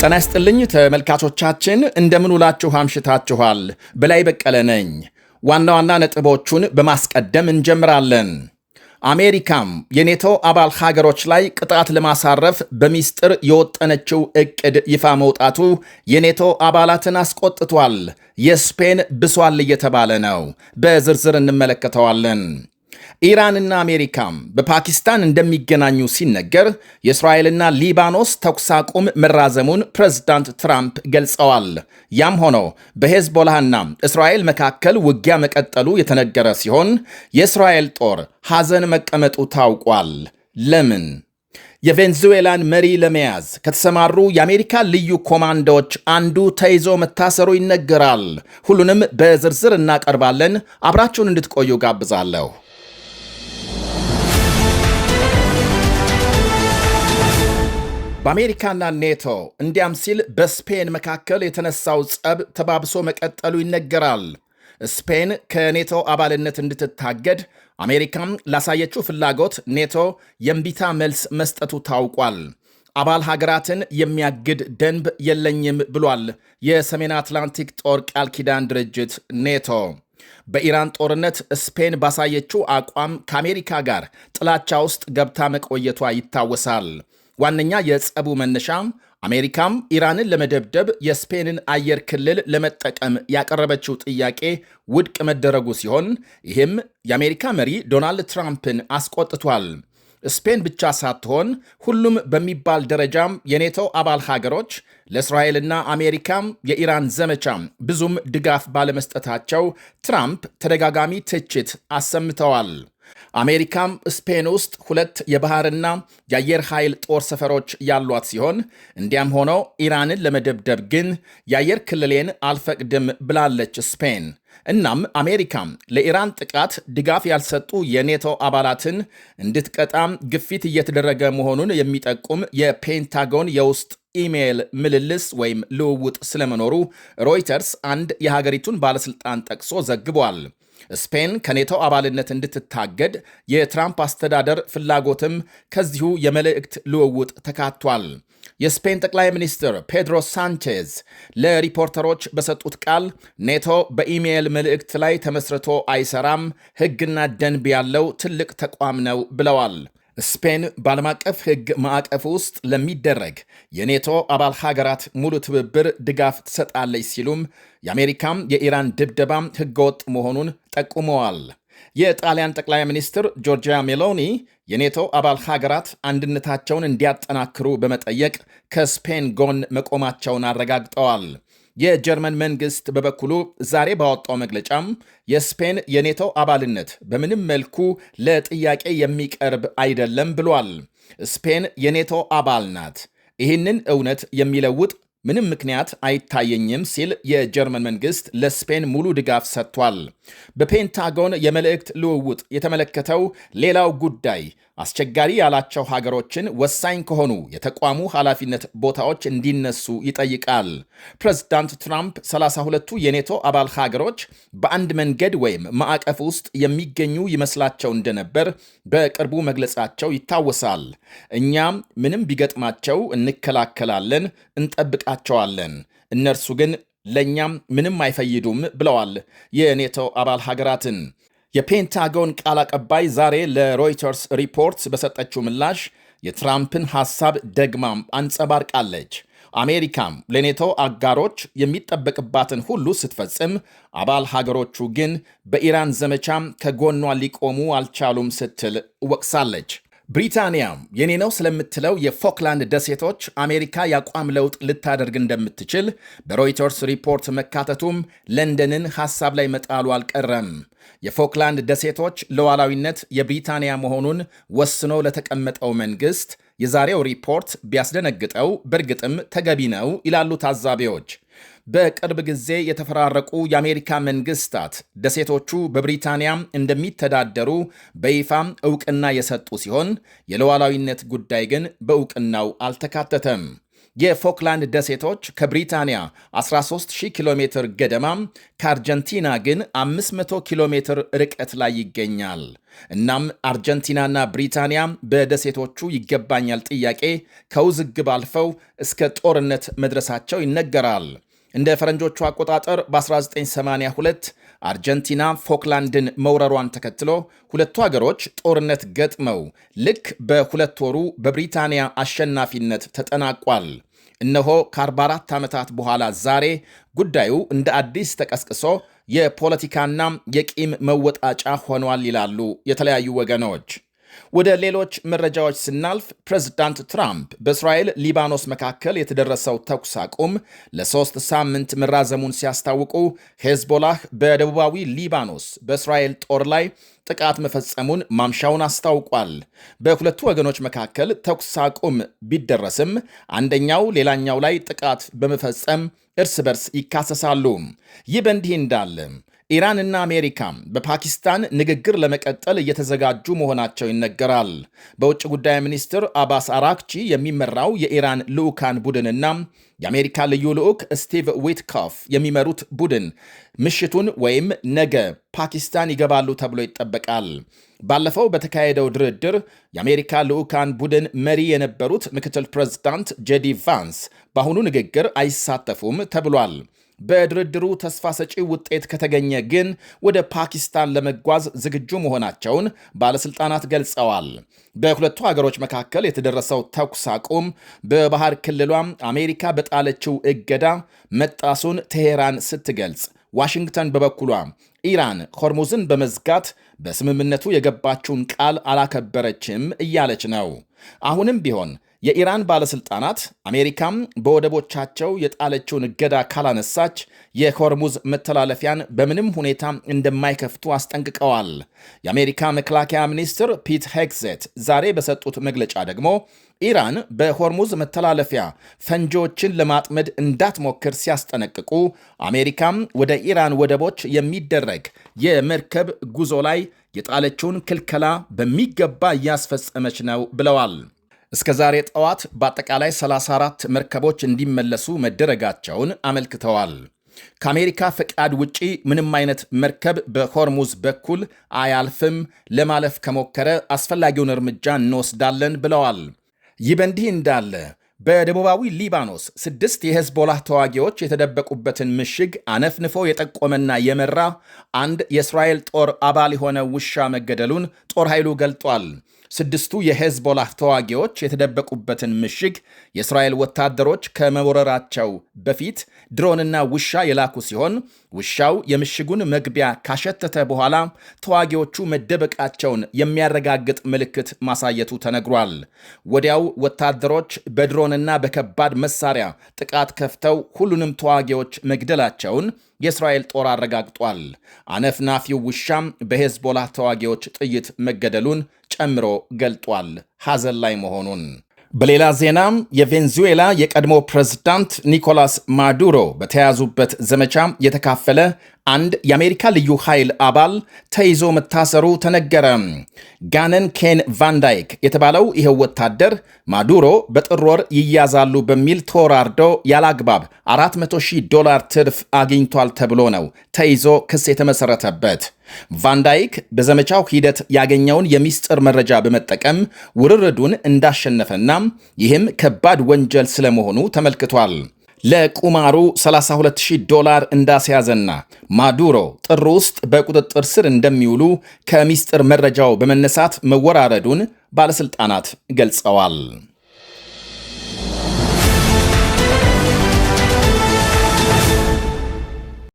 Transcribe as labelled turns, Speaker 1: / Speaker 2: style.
Speaker 1: ጤና ይስጥልኝ ተመልካቾቻችን፣ እንደምን ውላችሁ አምሽታችኋል? በላይ በቀለ ነኝ። ዋና ዋና ነጥቦቹን በማስቀደም እንጀምራለን። አሜሪካም የኔቶ አባል ሀገሮች ላይ ቅጣት ለማሳረፍ በሚስጥር የወጠነችው ዕቅድ ይፋ መውጣቱ የኔቶ አባላትን አስቆጥቷል። የስፔን ብሷል እየተባለ ነው። በዝርዝር እንመለከተዋለን። ኢራንና አሜሪካም በፓኪስታን እንደሚገናኙ ሲነገር የእስራኤልና ሊባኖስ ተኩስ አቁም መራዘሙን ፕሬዝዳንት ትራምፕ ገልጸዋል። ያም ሆኖ በሄዝቦላህና እስራኤል መካከል ውጊያ መቀጠሉ የተነገረ ሲሆን የእስራኤል ጦር ሐዘን መቀመጡ ታውቋል። ለምን? የቬንዙዌላን መሪ ለመያዝ ከተሰማሩ የአሜሪካ ልዩ ኮማንዶዎች አንዱ ተይዞ መታሰሩ ይነገራል። ሁሉንም በዝርዝር እናቀርባለን። አብራችሁን እንድትቆዩ ጋብዛለሁ። በአሜሪካና ኔቶ እንዲያም ሲል በስፔን መካከል የተነሳው ጸብ ተባብሶ መቀጠሉ ይነገራል። ስፔን ከኔቶ አባልነት እንድትታገድ አሜሪካም ላሳየችው ፍላጎት ኔቶ የእምቢታ መልስ መስጠቱ ታውቋል። አባል ሀገራትን የሚያግድ ደንብ የለኝም ብሏል የሰሜን አትላንቲክ ጦር ቃል ኪዳን ድርጅት ኔቶ። በኢራን ጦርነት ስፔን ባሳየችው አቋም ከአሜሪካ ጋር ጥላቻ ውስጥ ገብታ መቆየቷ ይታወሳል። ዋነኛ የጸቡ መነሻም አሜሪካም ኢራንን ለመደብደብ የስፔንን አየር ክልል ለመጠቀም ያቀረበችው ጥያቄ ውድቅ መደረጉ ሲሆን ይህም የአሜሪካ መሪ ዶናልድ ትራምፕን አስቆጥቷል። ስፔን ብቻ ሳትሆን ሁሉም በሚባል ደረጃም የኔቶ አባል ሀገሮች ለእስራኤልና አሜሪካም የኢራን ዘመቻም ብዙም ድጋፍ ባለመስጠታቸው ትራምፕ ተደጋጋሚ ትችት አሰምተዋል። አሜሪካም ስፔን ውስጥ 2 የባህርና የአየር ኃይል ጦር ሰፈሮች ያሏት ሲሆን እንዲያም ሆኖ ኢራንን ለመደብደብ ግን የአየር ክልሌን አልፈቅድም ብላለች ስፔን። እናም አሜሪካም ለኢራን ጥቃት ድጋፍ ያልሰጡ የኔቶ አባላትን እንድትቀጣም ግፊት እየተደረገ መሆኑን የሚጠቁም የፔንታጎን የውስጥ ኢሜይል ምልልስ ወይም ልውውጥ ስለመኖሩ ሮይተርስ አንድ የሀገሪቱን ባለሥልጣን ጠቅሶ ዘግቧል። ስፔን ከኔቶ አባልነት እንድትታገድ የትራምፕ አስተዳደር ፍላጎትም ከዚሁ የመልእክት ልውውጥ ተካቷል። የስፔን ጠቅላይ ሚኒስትር ፔድሮ ሳንቼዝ ለሪፖርተሮች በሰጡት ቃል ኔቶ በኢሜይል መልእክት ላይ ተመስርቶ አይሰራም፣ ሕግና ደንብ ያለው ትልቅ ተቋም ነው ብለዋል። ስፔን በዓለም አቀፍ ሕግ ማዕቀፍ ውስጥ ለሚደረግ የኔቶ አባል ሀገራት ሙሉ ትብብር ድጋፍ ትሰጣለች ሲሉም የአሜሪካም የኢራን ድብደባም ሕገወጥ መሆኑን ጠቁመዋል። የጣሊያን ጠቅላይ ሚኒስትር ጆርጂያ ሜሎኒ የኔቶ አባል ሀገራት አንድነታቸውን እንዲያጠናክሩ በመጠየቅ ከስፔን ጎን መቆማቸውን አረጋግጠዋል። የጀርመን መንግስት በበኩሉ ዛሬ ባወጣው መግለጫም የስፔን የኔቶ አባልነት በምንም መልኩ ለጥያቄ የሚቀርብ አይደለም ብሏል። ስፔን የኔቶ አባል ናት፣ ይህንን እውነት የሚለውጥ ምንም ምክንያት አይታየኝም ሲል የጀርመን መንግስት ለስፔን ሙሉ ድጋፍ ሰጥቷል። በፔንታጎን የመልእክት ልውውጥ የተመለከተው ሌላው ጉዳይ አስቸጋሪ ያላቸው ሀገሮችን ወሳኝ ከሆኑ የተቋሙ ኃላፊነት ቦታዎች እንዲነሱ ይጠይቃል። ፕሬዝዳንት ትራምፕ 32ቱ የኔቶ አባል ሀገሮች በአንድ መንገድ ወይም ማዕቀፍ ውስጥ የሚገኙ ይመስላቸው እንደነበር በቅርቡ መግለጻቸው ይታወሳል። እኛም ምንም ቢገጥማቸው እንከላከላለን፣ እንጠብቃቸዋለን፣ እነርሱ ግን ለእኛም ምንም አይፈይዱም ብለዋል የኔቶ አባል ሀገራትን። የፔንታጎን ቃል አቀባይ ዛሬ ለሮይተርስ ሪፖርት በሰጠችው ምላሽ የትራምፕን ሐሳብ ደግማም አንጸባርቃለች። አሜሪካም ለኔቶ አጋሮች የሚጠበቅባትን ሁሉ ስትፈጽም፣ አባል ሀገሮቹ ግን በኢራን ዘመቻም ከጎኗ ሊቆሙ አልቻሉም ስትል ወቅሳለች። ብሪታንያም የኔ ነው ስለምትለው የፎክላንድ ደሴቶች አሜሪካ የአቋም ለውጥ ልታደርግ እንደምትችል በሮይተርስ ሪፖርት መካተቱም ለንደንን ሐሳብ ላይ መጣሉ አልቀረም። የፎክላንድ ደሴቶች ሉዓላዊነት የብሪታንያ መሆኑን ወስኖ ለተቀመጠው መንግሥት የዛሬው ሪፖርት ቢያስደነግጠው በእርግጥም ተገቢ ነው ይላሉ ታዛቢዎች። በቅርብ ጊዜ የተፈራረቁ የአሜሪካ መንግስታት ደሴቶቹ በብሪታንያ እንደሚተዳደሩ በይፋም ዕውቅና የሰጡ ሲሆን የሉዓላዊነት ጉዳይ ግን በዕውቅናው አልተካተተም። የፎክላንድ ደሴቶች ከብሪታንያ 13000 ኪሎ ሜትር ገደማ፣ ከአርጀንቲና ግን 500 ኪሎ ሜትር ርቀት ላይ ይገኛል። እናም አርጀንቲናና ብሪታንያ በደሴቶቹ ይገባኛል ጥያቄ ከውዝግብ አልፈው እስከ ጦርነት መድረሳቸው ይነገራል። እንደ ፈረንጆቹ አቆጣጠር በ1982 አርጀንቲና ፎክላንድን መውረሯን ተከትሎ ሁለቱ አገሮች ጦርነት ገጥመው ልክ በሁለት ወሩ በብሪታንያ አሸናፊነት ተጠናቋል። እነሆ ከ44 ዓመታት በኋላ ዛሬ ጉዳዩ እንደ አዲስ ተቀስቅሶ የፖለቲካና የቂም መወጣጫ ሆኗል ይላሉ የተለያዩ ወገኖች። ወደ ሌሎች መረጃዎች ስናልፍ ፕሬዝዳንት ትራምፕ በእስራኤል ሊባኖስ መካከል የተደረሰው ተኩስ አቁም ለ3 ሳምንት መራዘሙን ሲያስታውቁ ሄዝቦላህ በደቡባዊ ሊባኖስ በእስራኤል ጦር ላይ ጥቃት መፈጸሙን ማምሻውን አስታውቋል። በሁለቱ ወገኖች መካከል ተኩስ አቁም ቢደረስም አንደኛው ሌላኛው ላይ ጥቃት በመፈጸም እርስ በርስ ይካሰሳሉ። ይህ በእንዲህ እንዳለ ኢራንና አሜሪካ በፓኪስታን ንግግር ለመቀጠል እየተዘጋጁ መሆናቸው ይነገራል። በውጭ ጉዳይ ሚኒስትር አባስ አራክቺ የሚመራው የኢራን ልዑካን ቡድንና የአሜሪካ ልዩ ልዑክ ስቲቭ ዊትኮፍ የሚመሩት ቡድን ምሽቱን ወይም ነገ ፓኪስታን ይገባሉ ተብሎ ይጠበቃል። ባለፈው በተካሄደው ድርድር የአሜሪካ ልዑካን ቡድን መሪ የነበሩት ምክትል ፕሬዝዳንት ጄዲ ቫንስ በአሁኑ ንግግር አይሳተፉም ተብሏል። በድርድሩ ተስፋ ሰጪ ውጤት ከተገኘ ግን ወደ ፓኪስታን ለመጓዝ ዝግጁ መሆናቸውን ባለስልጣናት ገልጸዋል። በሁለቱ ሀገሮች መካከል የተደረሰው ተኩስ አቁም በባህር ክልሏም አሜሪካ በጣለችው እገዳ መጣሱን ቴሄራን ስትገልጽ፣ ዋሽንግተን በበኩሏ ኢራን ሆርሙዝን በመዝጋት በስምምነቱ የገባችውን ቃል አላከበረችም እያለች ነው። አሁንም ቢሆን የኢራን ባለሥልጣናት አሜሪካም በወደቦቻቸው የጣለችውን እገዳ ካላነሳች የሆርሙዝ መተላለፊያን በምንም ሁኔታ እንደማይከፍቱ አስጠንቅቀዋል። የአሜሪካ መከላከያ ሚኒስትር ፒት ሄግሴት ዛሬ በሰጡት መግለጫ ደግሞ ኢራን በሆርሙዝ መተላለፊያ ፈንጂዎችን ለማጥመድ እንዳትሞክር ሲያስጠነቅቁ፣ አሜሪካም ወደ ኢራን ወደቦች የሚደረግ የመርከብ ጉዞ ላይ የጣለችውን ክልከላ በሚገባ እያስፈጸመች ነው ብለዋል። እስከ ዛሬ ጠዋት በአጠቃላይ 34 መርከቦች እንዲመለሱ መደረጋቸውን አመልክተዋል። ከአሜሪካ ፈቃድ ውጪ ምንም አይነት መርከብ በሆርሙዝ በኩል አያልፍም፣ ለማለፍ ከሞከረ አስፈላጊውን እርምጃ እንወስዳለን ብለዋል። ይህ በእንዲህ እንዳለ በደቡባዊ ሊባኖስ 6 የሄዝቦላህ ተዋጊዎች የተደበቁበትን ምሽግ አነፍንፎ የጠቆመና የመራ አንድ የእስራኤል ጦር አባል የሆነ ውሻ መገደሉን ጦር ኃይሉ ገልጧል። 6ቱ የሄዝቦላህ ተዋጊዎች የተደበቁበትን ምሽግ የእስራኤል ወታደሮች ከመወረራቸው በፊት ድሮንና ውሻ የላኩ ሲሆን ውሻው የምሽጉን መግቢያ ካሸተተ በኋላ ተዋጊዎቹ መደበቃቸውን የሚያረጋግጥ ምልክት ማሳየቱ ተነግሯል። ወዲያው ወታደሮች በድሮንና በከባድ መሳሪያ ጥቃት ከፍተው ሁሉንም ተዋጊዎች መግደላቸውን የእስራኤል ጦር አረጋግጧል። አነፍናፊው ውሻም በሄዝቦላህ ተዋጊዎች ጥይት መገደሉን ጨምሮ ገልጧል፣ ሐዘን ላይ መሆኑን። በሌላ ዜናም የቬንዙዌላ የቀድሞ ፕሬዝዳንት ኒኮላስ ማዱሮ በተያዙበት ዘመቻ የተካፈለ አንድ የአሜሪካ ልዩ ኃይል አባል ተይዞ መታሰሩ ተነገረ። ጋነን ኬን ቫንዳይክ የተባለው ይኸው ወታደር ማዱሮ በጥር ወር ይያዛሉ በሚል ተወራርዶ ያላግባብ $400,000 ትርፍ አግኝቷል ተብሎ ነው ተይዞ ክስ የተመሰረተበት። ቫንዳይክ በዘመቻው ሂደት ያገኘውን የሚስጥር መረጃ በመጠቀም ውርርዱን እንዳሸነፈና ይህም ከባድ ወንጀል ስለመሆኑ ተመልክቷል። ለቁማሩ $32,000 እንዳስያዘና ማዱሮ ጥር ውስጥ በቁጥጥር ስር እንደሚውሉ ከሚስጥር መረጃው በመነሳት መወራረዱን ባለሥልጣናት ገልጸዋል።